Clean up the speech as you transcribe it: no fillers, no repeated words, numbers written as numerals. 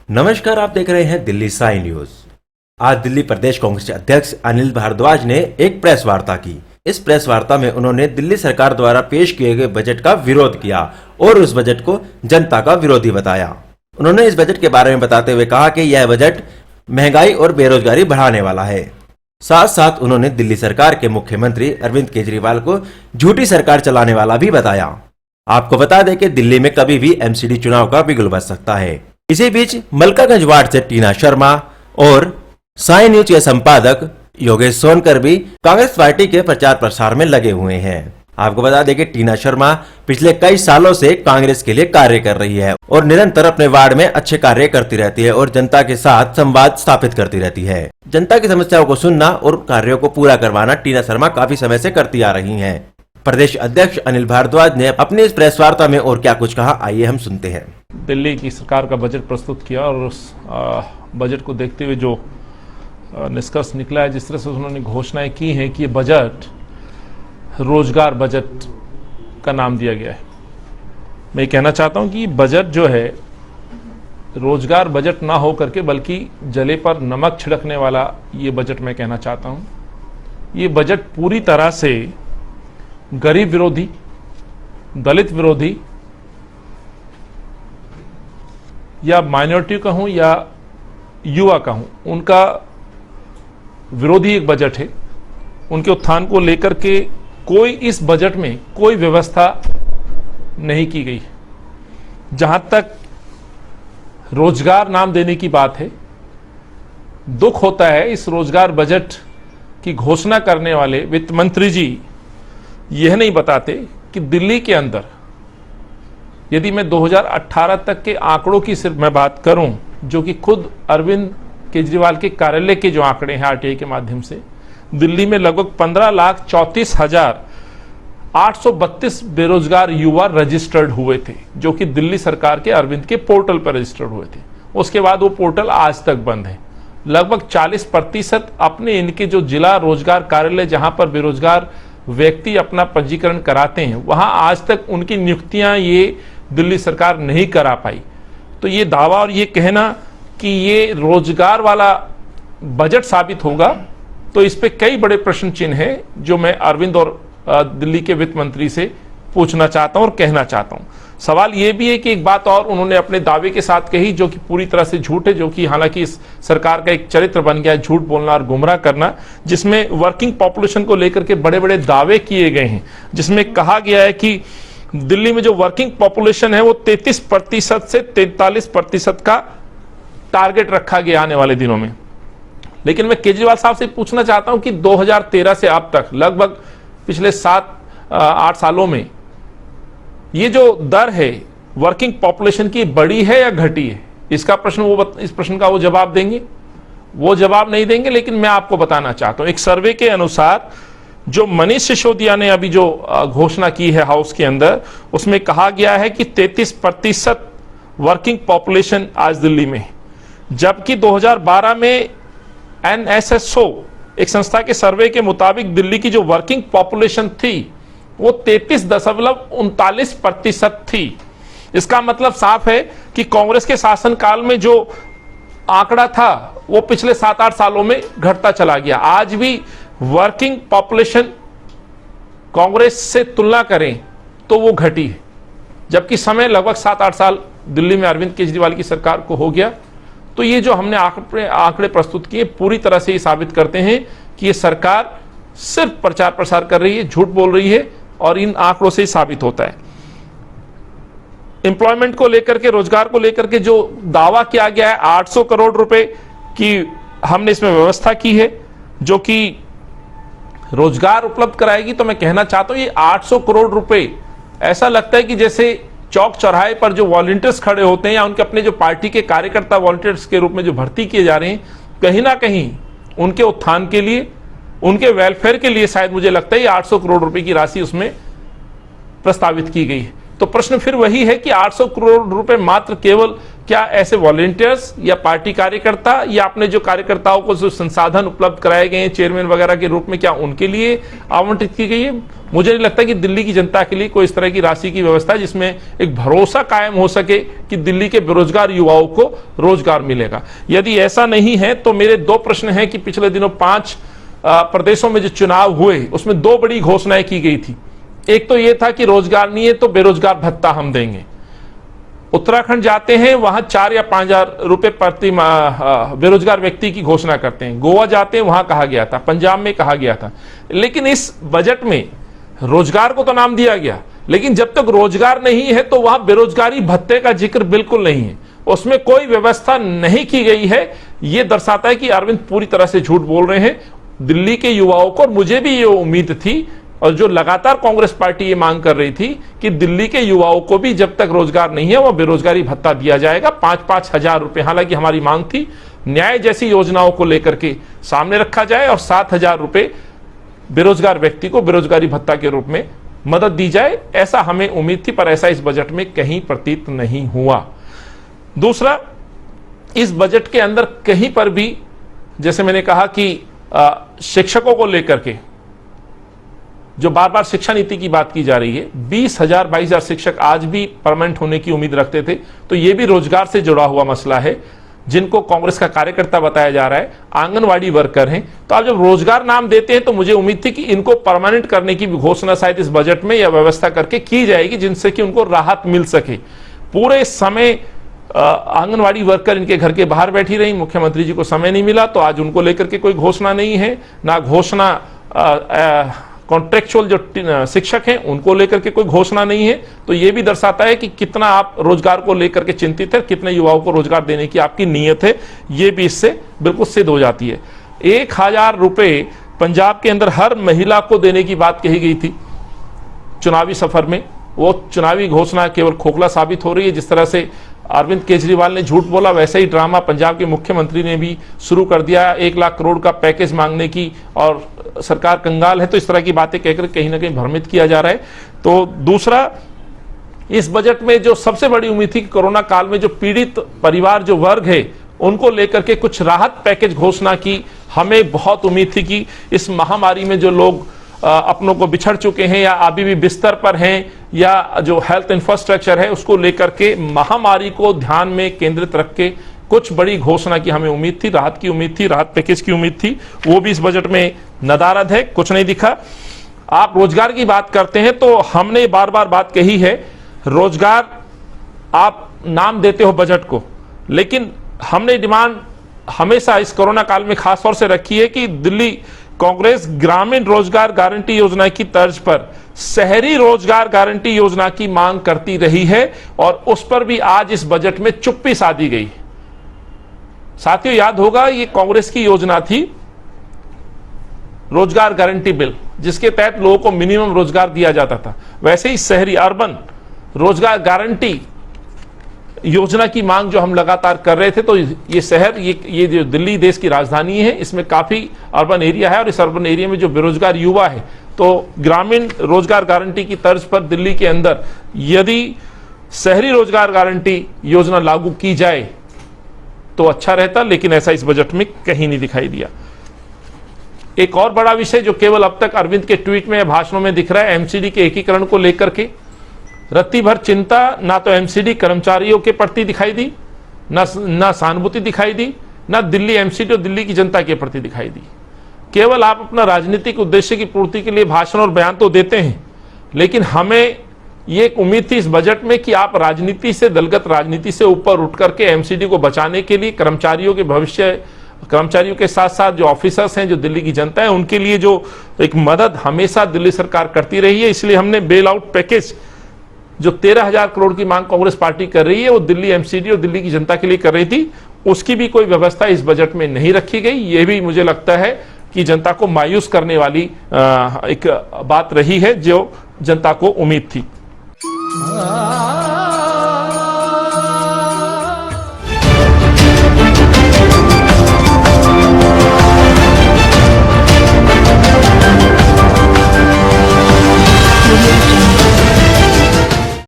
नमस्कार, आप देख रहे हैं दिल्ली साई न्यूज। आज दिल्ली प्रदेश कांग्रेस अध्यक्ष अनिल भारद्वाज ने एक प्रेस वार्ता की। इस प्रेस वार्ता में उन्होंने दिल्ली सरकार द्वारा पेश किए गए बजट का विरोध किया और उस बजट को जनता का विरोधी बताया। उन्होंने इस बजट के बारे में बताते हुए कहा कि यह बजट महंगाई और बेरोजगारी बढ़ाने वाला है। साथ साथ उन्होंने दिल्ली सरकार के मुख्यमंत्री अरविंद केजरीवाल को झूठी सरकार चलाने वाला भी बताया। आपको बता दें कि दिल्ली में कभी भी एमसीडी चुनाव का बिगुल बज सकता है। इसी बीच मलकागंज वार्ड से टीना शर्मा और साई न्यूज के संपादक योगेश सोनकर भी कांग्रेस पार्टी के प्रचार प्रसार में लगे हुए हैं। आपको बता दें कि टीना शर्मा पिछले कई सालों से कांग्रेस के लिए कार्य कर रही है और निरंतर अपने वार्ड में अच्छे कार्य करती रहती है और जनता के साथ संवाद स्थापित करती रहती है। जनता की समस्याओं को सुनना और कार्यों को पूरा करवाना टीना शर्मा काफी समय से करती आ रही हैं। प्रदेश अध्यक्ष अनिल भारद्वाज ने अपनी इस प्रेस वार्ता में और क्या कुछ कहा, आइए हम सुनते हैं। दिल्ली की सरकार का बजट प्रस्तुत किया और उस बजट को देखते हुए जो निष्कर्ष निकला है, जिस तरह से उन्होंने घोषणाएं की हैं कि ये बजट रोजगार बजट का नाम दिया गया है। मैं कहना चाहता हूं कि बजट जो है रोजगार बजट ना हो करके बल्कि जले पर नमक छिड़कने वाला ये बजट मैं कहना चाहता हूं। ये बजट पूरी तरह से गरीब विरोधी, दलित विरोधी या माइनॉरिटी कहूं या युवा कहूं, उनका विरोधी एक बजट है। उनके उत्थान को लेकर के कोई इस बजट में कोई व्यवस्था नहीं की गई। जहां तक रोजगार नाम देने की बात है, दुख होता है इस रोजगार बजट की घोषणा करने वाले वित्त मंत्री जी यह नहीं बताते कि दिल्ली के अंदर, यदि मैं 2018 तक के आंकड़ों की सिर्फ मैं बात करूं, जो कि खुद अरविंद केजरीवाल के कार्यालय के जो आंकड़े हैं आरटीआई के माध्यम से, दिल्ली में लगभग 15,34,832 बेरोजगार युवा रजिस्टर्ड हुए थे, जो कि दिल्ली सरकार के अरविंद के पोर्टल पर रजिस्टर्ड हुए थे। उसके बाद वो पोर्टल आज तक बंद है। लगभग 40% अपने इनके जो जिला रोजगार कार्यालय जहां पर बेरोजगार व्यक्ति अपना पंजीकरण कराते हैं, वहां आज तक उनकी नियुक्तियां ये दिल्ली सरकार नहीं करा पाई। तो ये दावा और ये कहना कि ये रोजगार वाला बजट साबित होगा, तो इस पे कई बड़े प्रश्न चिन्ह हैं, जो मैं अरविंद और दिल्ली के वित्त मंत्री से पूछना चाहता हूं और कहना चाहता हूं। सवाल ये भी है कि एक बात और उन्होंने अपने दावे के साथ कही, जो कि पूरी तरह से झूठ है, जो कि हालांकि इस सरकार का एक चरित्र बन गया है झूठ बोलना और गुमराह करना, जिसमें वर्किंग पॉपुलेशन को लेकर के बड़े बड़े दावे किए गए हैं। जिसमें कहा गया है कि दिल्ली में जो वर्किंग पॉपुलेशन है वो 33% से 43% का टारगेट रखा गया आने वाले दिनों में। लेकिन मैं केजरीवाल साहब से पूछना चाहता हूं कि 2013 से अब तक लगभग पिछले 7-8 सालों में ये जो दर है वर्किंग पॉपुलेशन की, बढ़ी है या घटी है? इसका प्रश्न इस प्रश्न का वो जवाब देंगे? वो जवाब नहीं देंगे। लेकिन मैं आपको बताना चाहता हूं, एक सर्वे के अनुसार जो मनीष सिसोदिया ने अभी जो घोषणा की है हाउस के अंदर, उसमें कहा गया है कि 33% वर्किंग पॉपुलेशन आज दिल्ली में है, जबकि 2012 में NSSO एक संस्था के सर्वे के मुताबिक दिल्ली की जो वर्किंग पॉपुलेशन थी वो 33.39% थी। इसका मतलब साफ है कि कांग्रेस के शासनकाल में जो आंकड़ा था वो पिछले 7-8 सालों में घटता चला गया। आज भी वर्किंग पॉपुलेशन कांग्रेस से तुलना करें तो वो घटी है, जबकि समय लगभग 7-8 साल दिल्ली में अरविंद केजरीवाल की सरकार को हो गया। तो ये जो हमने आंकड़े प्रस्तुत किए पूरी तरह से ये साबित करते हैं कि ये सरकार सिर्फ प्रचार प्रसार कर रही है, झूठ बोल रही है, और इन आंकड़ों से ही साबित होता है। एम्प्लॉयमेंट को लेकर के, रोजगार को लेकर के जो दावा किया गया है 800 करोड़ रुपए की हमने इसमें व्यवस्था की है, जो कि रोजगार उपलब्ध कराएगी। तो मैं कहना चाहता हूं ये 800 करोड़ रुपए ऐसा लगता है कि जैसे चौक चौराहे पर जो वॉलंटियर्स खड़े होते हैं या उनके अपने जो पार्टी के कार्यकर्ता वॉलंटियर्स के रूप में जो भर्ती किए जा रहे हैं, कहीं ना कहीं उनके उत्थान के लिए, उनके वेलफेयर के लिए शायद मुझे लगता है 800 करोड़ रुपए की राशि उसमें प्रस्तावित की गई है। तो प्रश्न फिर वही है कि 800 करोड़ रुपए मात्र केवल क्या ऐसे वॉलेंटियर्स या पार्टी कार्यकर्ता या अपने जो कार्यकर्ताओं को जो संसाधन उपलब्ध कराए गए हैं चेयरमैन वगैरह के रूप में, क्या उनके लिए आवंटित की गई है? मुझे नहीं लगता कि दिल्ली की जनता के लिए कोई इस तरह की राशि की व्यवस्था है जिसमें एक भरोसा कायम हो सके कि दिल्ली के बेरोजगार युवाओं को रोजगार मिलेगा। यदि ऐसा नहीं है तो मेरे दो प्रश्न हैं कि पिछले दिनों 5 प्रदेशों में जो चुनाव हुए उसमें 2 बड़ी घोषणाएं की गई थी। एक तो यह था कि रोजगार नहीं है तो बेरोजगार भत्ता हम देंगे। उत्तराखंड जाते हैं, वहां 4 या 5 हजार रुपए प्रति बेरोजगार व्यक्ति की घोषणा करते हैं। गोवा जाते हैं, वहां कहा गया था, पंजाब में कहा गया था। लेकिन इस बजट में रोजगार को तो नाम दिया गया, लेकिन जब तक रोजगार नहीं है तो वहां बेरोजगारी भत्ते का जिक्र बिल्कुल नहीं है, उसमें कोई व्यवस्था नहीं की गई है। यह दर्शाता है कि अरविंद पूरी तरह से झूठ बोल रहे हैं। दिल्ली के युवाओं को, मुझे भी ये उम्मीद थी और जो लगातार कांग्रेस पार्टी ये मांग कर रही थी कि दिल्ली के युवाओं को भी जब तक रोजगार नहीं है वह बेरोजगारी भत्ता दिया जाएगा 5-5 हजार रुपए। हालांकि हमारी मांग थी न्याय जैसी योजनाओं को लेकर के सामने रखा जाए और 7,000 रुपए बेरोजगार व्यक्ति को बेरोजगारी भत्ता के रूप में मदद दी जाए, ऐसा हमें उम्मीद थी, पर ऐसा इस बजट में कहीं प्रतीत नहीं हुआ। दूसरा, इस बजट के अंदर कहीं पर भी, जैसे मैंने कहा कि शिक्षकों को लेकर के जो बार बार शिक्षा नीति की बात की जा रही है, 20,000-22,000 शिक्षक आज भी परमानेंट होने की उम्मीद रखते थे, तो यह भी रोजगार से जुड़ा हुआ मसला है। जिनको कांग्रेस का कार्यकर्ता बताया जा रहा है आंगनवाड़ी वर्कर हैं, तो आप जब रोजगार नाम देते हैं तो मुझे उम्मीद थी कि इनको परमानेंट करने की घोषणा शायद इस बजट में या व्यवस्था करके की जाएगी जिनसे कि उनको राहत मिल सके। पूरे समय आंगनवाड़ी वर्कर इनके घर के बाहर बैठी रही, मुख्यमंत्री जी को समय नहीं मिला, तो आज उनको लेकर के कोई घोषणा नहीं है, ना घोषणा कॉन्ट्रेक्चुअल जो शिक्षक हैं उनको लेकर के कोई घोषणा नहीं है। तो यह भी दर्शाता है कि कितना आप रोजगार को लेकर के चिंतित है, कितने युवाओं को रोजगार देने की आपकी नीयत है, यह भी इससे बिल्कुल सिद्ध हो जाती है। 1,000 रुपए पंजाब के अंदर हर महिला को देने की बात कही गई थी चुनावी सफर में, वो चुनावी घोषणा केवल खोखला साबित हो रही है। जिस तरह से अरविंद केजरीवाल ने झूठ बोला, वैसे ही ड्रामा पंजाब के मुख्यमंत्री ने भी शुरू कर दिया 1 लाख करोड़ का पैकेज मांगने की, और सरकार कंगाल है, तो इस तरह की बातें कहकर कहीं ना कहीं भ्रमित किया जा रहा है। तो दूसरा, इस बजट में जो सबसे बड़ी उम्मीद थी कि कोरोना काल में जो पीड़ित परिवार जो वर्ग है उनको लेकर के कुछ राहत पैकेज घोषणा की। हमें बहुत उम्मीद थी कि इस महामारी में जो लोग अपनों को बिछड़ चुके हैं या अभी भी बिस्तर पर हैं, या जो हेल्थ इंफ्रास्ट्रक्चर है उसको लेकर के महामारी को ध्यान में केंद्रित रख के कुछ बड़ी घोषणा की हमें उम्मीद थी, राहत की उम्मीद थी, राहत पैकेज की उम्मीद थी, वो भी इस बजट में नदारद है, कुछ नहीं दिखा। आप रोजगार की बात करते हैं तो हमने बार बार बात कही है, रोजगार आप नाम देते हो बजट को, लेकिन हमने डिमांड हमेशा इस कोरोना काल में खास तौर से रखी है कि दिल्ली कांग्रेस ग्रामीण रोजगार गारंटी योजना की तर्ज पर शहरी रोजगार गारंटी योजना की मांग करती रही है, और उस पर भी आज इस बजट में चुप्पी साधी गई। साथियों, याद होगा ये कांग्रेस की योजना थी रोजगार गारंटी बिल, जिसके तहत लोगों को मिनिमम रोजगार दिया जाता था। वैसे ही शहरी अर्बन रोजगार गारंटी योजना की मांग जो हम लगातार कर रहे थे, तो ये शहर, ये जो दिल्ली देश की राजधानी है, इसमें काफी अर्बन एरिया है, और इस अर्बन एरिया में जो बेरोजगार युवा है, तो ग्रामीण रोजगार गारंटी की तर्ज पर दिल्ली के अंदर यदि शहरी रोजगार गारंटी योजना लागू की जाए तो अच्छा रहता, लेकिन ऐसा इस बजट में कहीं नहीं दिखाई दिया। एक और बड़ा विषय जो केवल अब तक अरविंद के ट्वीट में या भाषणों में दिख रहा है, एमसीडी के एकीकरण को लेकर के रत्ती भर चिंता ना तो एमसीडी कर्मचारियों के प्रति दिखाई दी, ना सहानुभूति दिखाई दी, ना दिल्ली एमसीडी और दिल्ली की जनता के प्रति दिखाई दी। केवल आप अपना राजनीतिक उद्देश्य की पूर्ति के लिए भाषण और बयान तो देते हैं, लेकिन हमें ये एक उम्मीद थी इस बजट में कि आप राजनीति से, दलगत राजनीति से ऊपर उठ करके एमसीडी को बचाने के लिए कर्मचारियों के भविष्य, कर्मचारियों के साथ साथ जो ऑफिसर्स हैं, जो दिल्ली की जनता है, उनके लिए जो एक मदद हमेशा दिल्ली सरकार करती रही है। इसलिए हमने बेल आउट पैकेज जो 13,000 करोड़ की मांग कांग्रेस पार्टी कर रही है, वो दिल्ली एमसीडी और दिल्ली की जनता के लिए कर रही थी, उसकी भी कोई व्यवस्था इस बजट में नहीं रखी गई। ये भी मुझे लगता है कि जनता को मायूस करने वाली एक बात रही है जो जनता को उम्मीद थी।